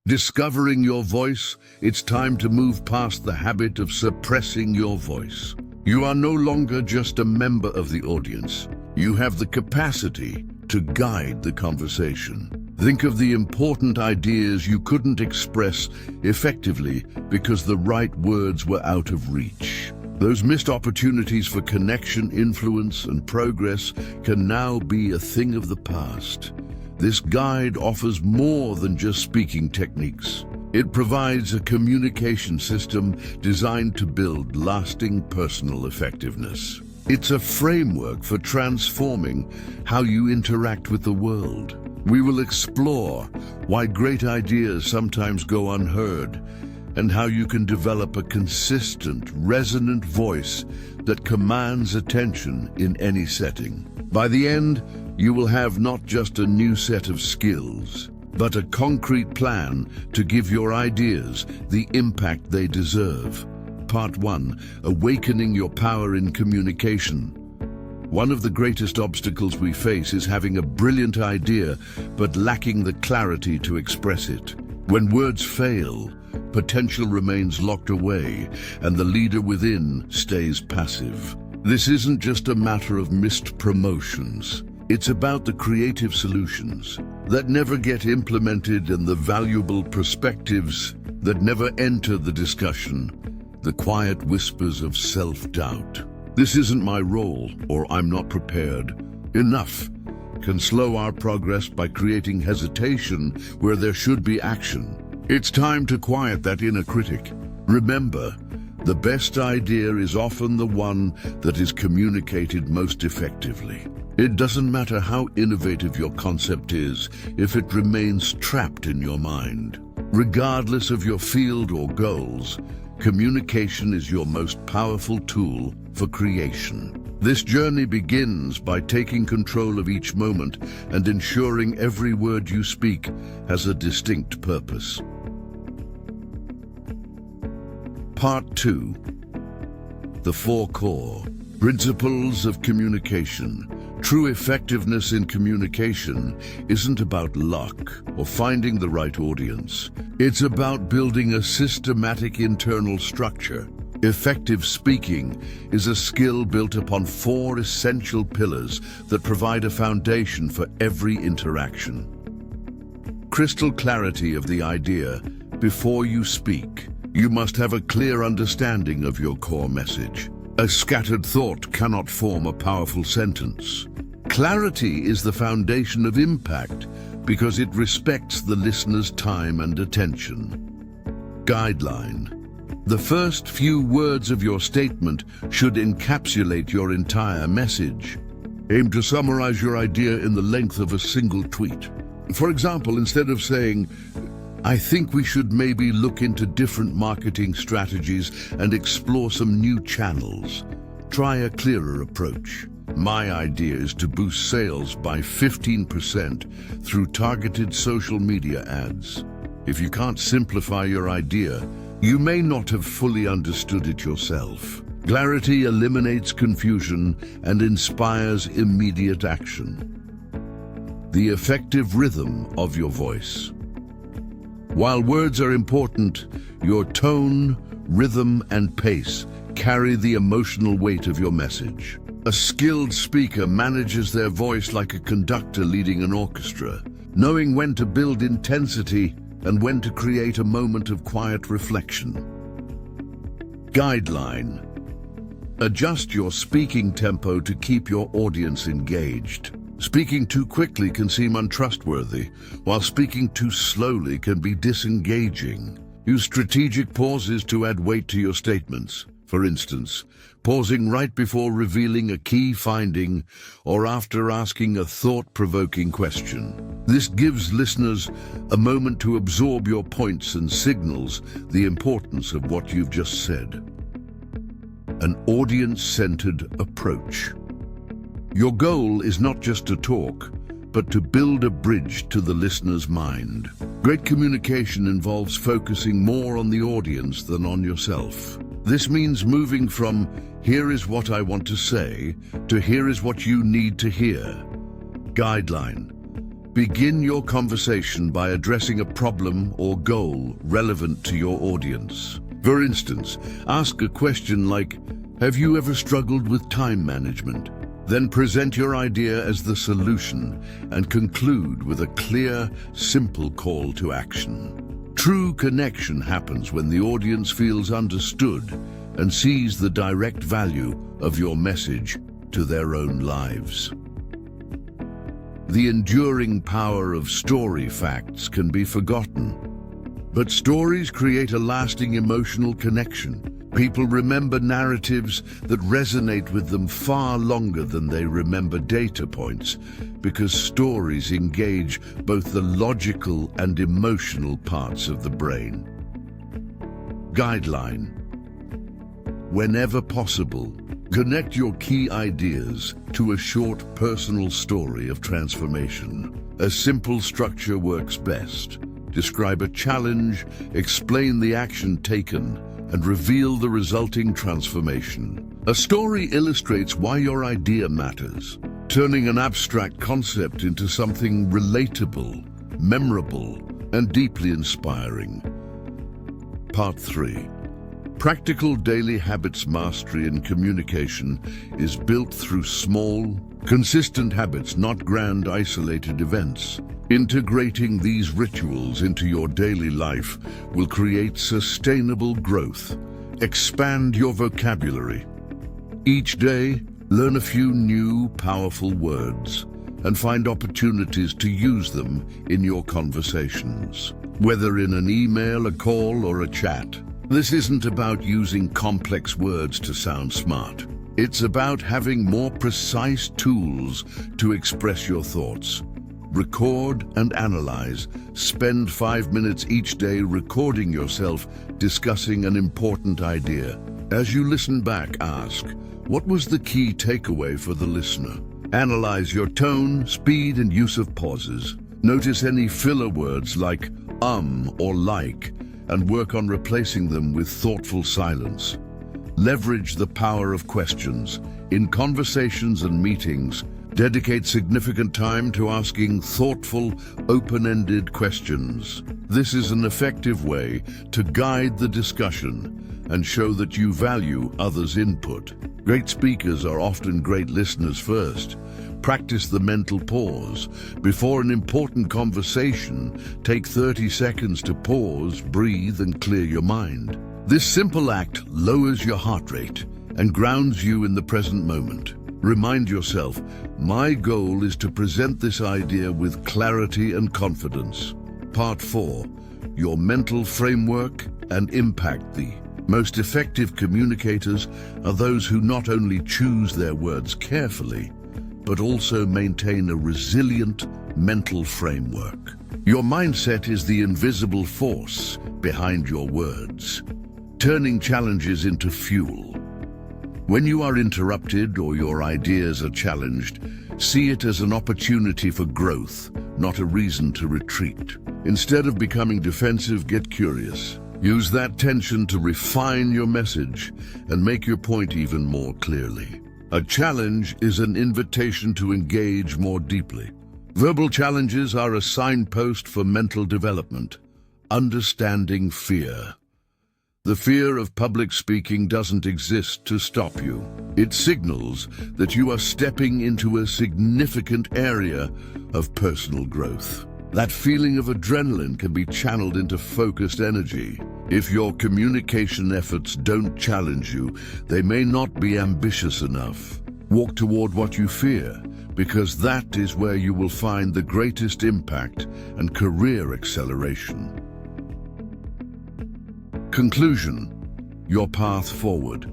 Discovering your voice, it's time to move past the habit of suppressing your voice. You are no longer just a member of the audience. You have the capacity to guide the conversation. Think of the important ideas you couldn't express effectively because the right words were out of reach. Those missed opportunities for connection, influence, and progress can now be a thing of the past. This guide offers more than just speaking techniques. It provides a communication system designed to build lasting personal effectiveness. It's a framework for transforming how you interact with the world. We will explore why great ideas sometimes go unheard and how you can develop a consistent, resonant voice that commands attention in any setting. By the end, you will have not just a new set of skills, but a concrete plan to give your ideas the impact they deserve. Part 1. Awakening your power in communication. One of the greatest obstacles we face is having a brilliant idea, but lacking the clarity to express it. When words fail, potential remains locked away, and the leader within stays passive. This isn't just a matter of missed promotions. It's about the creative solutions that never get implemented and the valuable perspectives that never enter the discussion, the quiet whispers of self-doubt. This isn't my role, or I'm not prepared. Enough can slow our progress by creating hesitation where there should be action. It's time to quiet that inner critic. Remember, the best idea is often the one that is communicated most effectively. It doesn't matter how innovative your concept is if it remains trapped in your mind. Regardless of your field or goals, communication is your most powerful tool for creation. This journey begins by taking control of each moment and ensuring every word you speak has a distinct purpose. Part 2. The 4 core principles of communication. True effectiveness in communication isn't about luck or finding the right audience. It's about building a systematic internal structure. Effective speaking is a skill built upon 4 essential pillars that provide a foundation for every interaction. Crystal clarity of the idea. Before you speak, you must have a clear understanding of your core message. A scattered thought cannot form a powerful sentence. Clarity is the foundation of impact because it respects the listener's time and attention. Guideline. The first few words of your statement should encapsulate your entire message. Aim to summarize your idea in the length of a single tweet. For example, instead of saying, "I think we should maybe look into different marketing strategies and explore some new channels," try a clearer approach. "My idea is to boost sales by 15% through targeted social media ads." If you can't simplify your idea, you may not have fully understood it yourself. Clarity eliminates confusion and inspires immediate action. The effective rhythm of your voice. While words are important, your tone, rhythm, and pace carry the emotional weight of your message. A skilled speaker manages their voice like a conductor leading an orchestra, knowing when to build intensity and when to create a moment of quiet reflection. Guideline. Adjust your speaking tempo to keep your audience engaged. Speaking too quickly can seem untrustworthy, while speaking too slowly can be disengaging. Use strategic pauses to add weight to your statements. For instance, pausing right before revealing a key finding or after asking a thought-provoking question. This gives listeners a moment to absorb your points and signals the importance of what you've just said. An audience-centered approach. Your goal is not just to talk, but to build a bridge to the listener's mind. Great communication involves focusing more on the audience than on yourself. This means moving from "here is what I want to say" to "here is what you need to hear." Guideline. Begin your conversation by addressing a problem or goal relevant to your audience. For instance, ask a question like, "Have you ever struggled with time management?" Then present your idea as the solution and conclude with a clear, simple call to action. True connection happens when the audience feels understood and sees the direct value of your message to their own lives. The enduring power of story facts can be forgotten, but stories create a lasting emotional connection. People remember narratives that resonate with them far longer than they remember data points, because stories engage both the logical and emotional parts of the brain. Guideline. Whenever possible, connect your key ideas to a short personal story of transformation. A simple structure works best. Describe a challenge, explain the action taken, and reveal the resulting transformation. A story illustrates why your idea matters, turning an abstract concept into something relatable, memorable, and deeply inspiring. Part 3. Practical daily habits mastery in communication is built through small, consistent habits, not grand, isolated events. Integrating these rituals into your daily life will create sustainable growth. Expand your vocabulary. Each day, learn a few new, powerful words and find opportunities to use them in your conversations. Whether in an email, a call, or a chat, this isn't about using complex words to sound smart. It's about having more precise tools to express your thoughts. Record and analyze. Spend 5 minutes each day recording yourself discussing an important idea. As you listen back, ask, what was the key takeaway for the listener? Analyze your tone, speed, and use of pauses. Notice any filler words like or like, and work on replacing them with thoughtful silence. Leverage the power of questions. In conversations and meetings, dedicate significant time to asking thoughtful, open-ended questions. This is an effective way to guide the discussion and show that you value others' input. Great speakers are often great listeners first. Practice the mental pause. Before an important conversation, take 30 seconds to pause, breathe, and clear your mind. This simple act lowers your heart rate and grounds you in the present moment. Remind yourself, my goal is to present this idea with clarity and confidence. Part 4. Your mental framework and impact. The most effective communicators are those who not only choose their words carefully, but also maintain a resilient mental framework. Your mindset is the invisible force behind your words, turning challenges into fuel. When you are interrupted or your ideas are challenged, see it as an opportunity for growth, not a reason to retreat. Instead of becoming defensive, get curious. Use that tension to refine your message and make your point even more clearly. A challenge is an invitation to engage more deeply. Verbal challenges are a signpost for mental development. Understanding fear. The fear of public speaking doesn't exist to stop you. It signals that you are stepping into a significant area of personal growth. That feeling of adrenaline can be channeled into focused energy. If your communication efforts don't challenge you, they may not be ambitious enough. Walk toward what you fear, because that is where you will find the greatest impact and career acceleration. Conclusion: your path forward.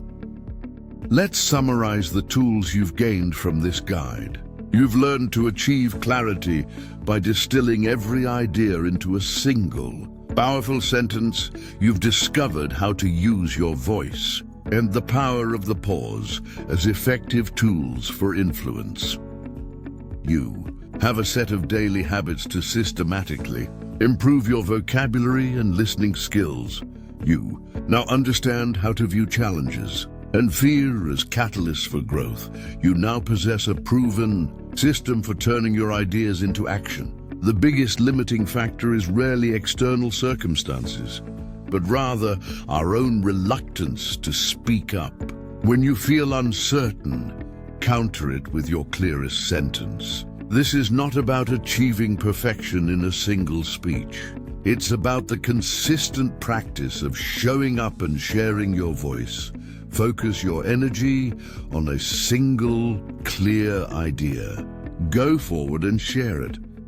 Let's summarize the tools you've gained from this guide. You've learned to achieve clarity by distilling every idea into a single, powerful sentence. You've discovered how to use your voice and the power of the pause as effective tools for influence. You have a set of daily habits to systematically improve your vocabulary and listening skills. You now understand how to view challenges and fear as catalysts for growth. You now possess a proven system for turning your ideas into action. The biggest limiting factor is rarely external circumstances, but rather our own reluctance to speak up. When you feel uncertain, counter it with your clearest sentence. This is not about achieving perfection in a single speech. It's about the consistent practice of showing up and sharing your voice. Focus your energy on a single, clear idea. Go forward and share it.